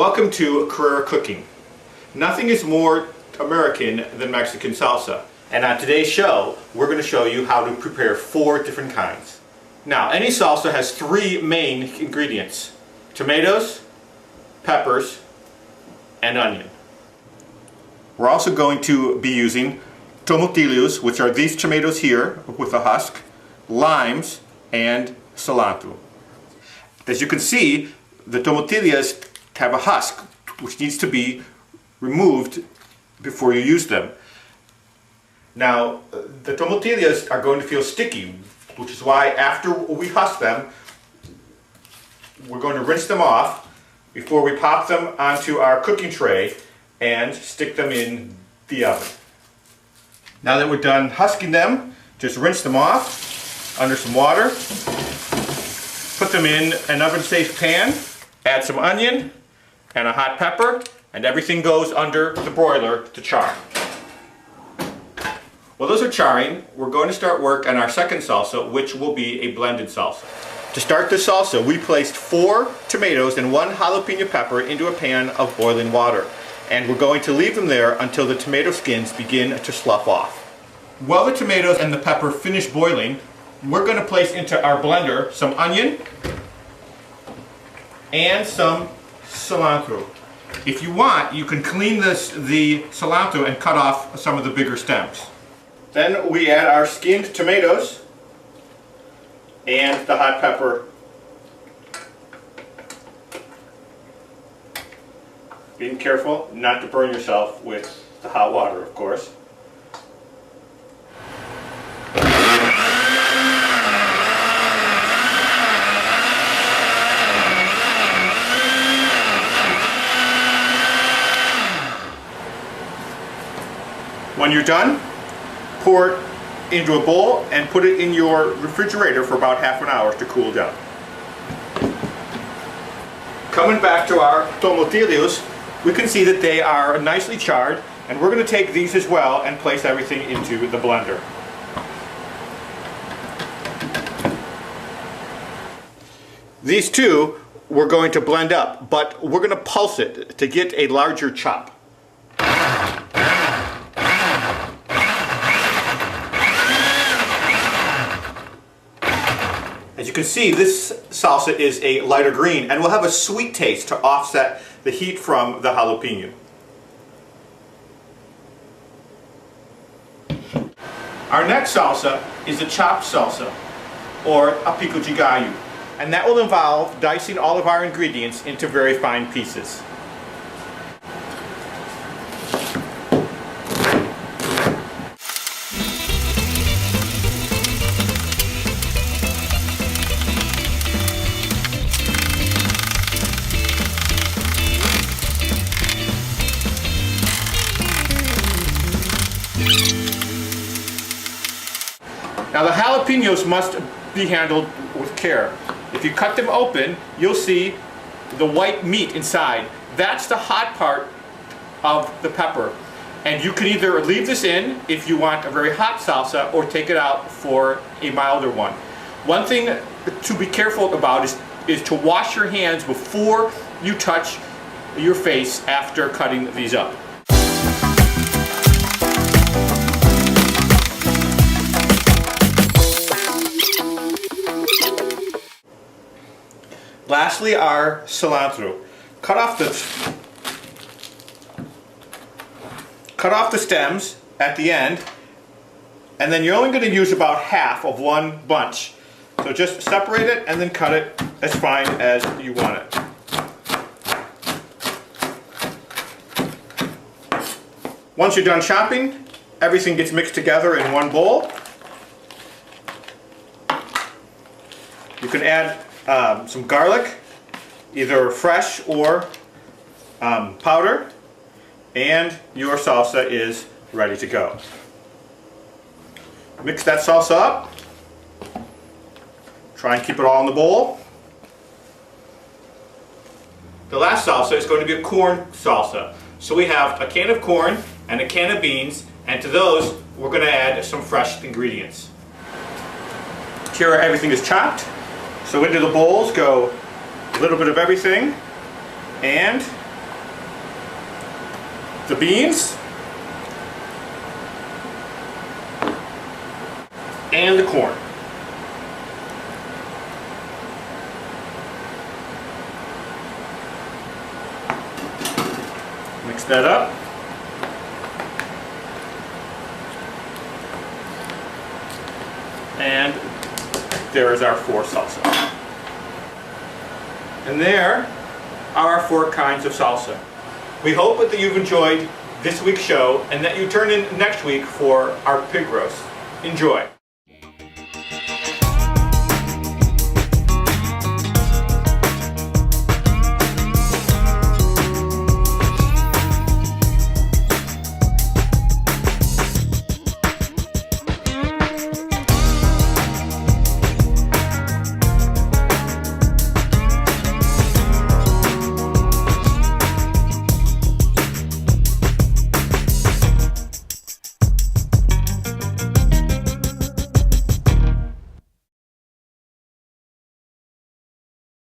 Welcome to Career Cooking. Nothing is more American than Mexican salsa. And on today's show, we're going to show you how to prepare 4 different kinds. Now, any salsa has 3 main ingredients: tomatoes, peppers, and onion. We're also going to be using tomatillos, which are these tomatoes here with a husk, limes, and cilantro. As you can see, the tomatillas have a husk, which needs to be removed before you use them. Now, the tomatillas are going to feel sticky, which is why after we husk them, we're going to rinse them off before we pop them onto our cooking tray and stick them in the oven. Now that we're done husking them, just rinse them off under some water, put them in an oven-safe pan, add some onion and a hot pepper, and everything goes under the broiler to char. While those are charring, we're going to start work on our second salsa, which will be a blended salsa. To start this salsa, we placed 4 tomatoes and 1 jalapeno pepper into a pan of boiling water. And we're going to leave them there until the tomato skins begin to slough off. While the tomatoes and the pepper finish boiling, we're going to place into our blender some onion and some cilantro. If you want, you can clean the cilantro and cut off some of the bigger stems. Then we add our skinned tomatoes and the hot pepper. Being careful not to burn yourself with the hot water, of course. When you're done, pour it into a bowl and put it in your refrigerator for about half an hour to cool down. Coming back to our tomatillos, we can see that they are nicely charred, and we're going to take these as well and place everything into the blender. These two we're going to blend up, but we're going to pulse it to get a larger chop. As you can see, this salsa is a lighter green and will have a sweet taste to offset the heat from the jalapeno. Our next salsa is a chopped salsa, or a pico de gallo, and that will involve dicing all of our ingredients into very fine pieces. Now the jalapenos must be handled with care. If you cut them open, you'll see the white meat inside. That's the hot part of the pepper. And you can either leave this in if you want a very hot salsa, or take it out for a milder one. One thing to be careful about is to wash your hands before you touch your face after cutting these up. Lastly, our cilantro. Cut off the stems at the end, and then you're only going to use about half of one bunch. So just separate it and then cut it as fine as you want it. Once you're done chopping, everything gets mixed together in one bowl. You can add some garlic, either fresh or powder, and your salsa is ready to go. Mix that salsa up. Try and keep it all in the bowl. The last salsa is going to be a corn salsa. So we have a can of corn and a can of beans, and to those we're going to add some fresh ingredients. Here everything is chopped. So into the bowls go a little bit of everything, and the beans, and the corn. Mix that up. And there is our 4 salsa. And there are our 4 kinds of salsa. We hope that you've enjoyed this week's show and that you turn in next week for our pig roast. Enjoy.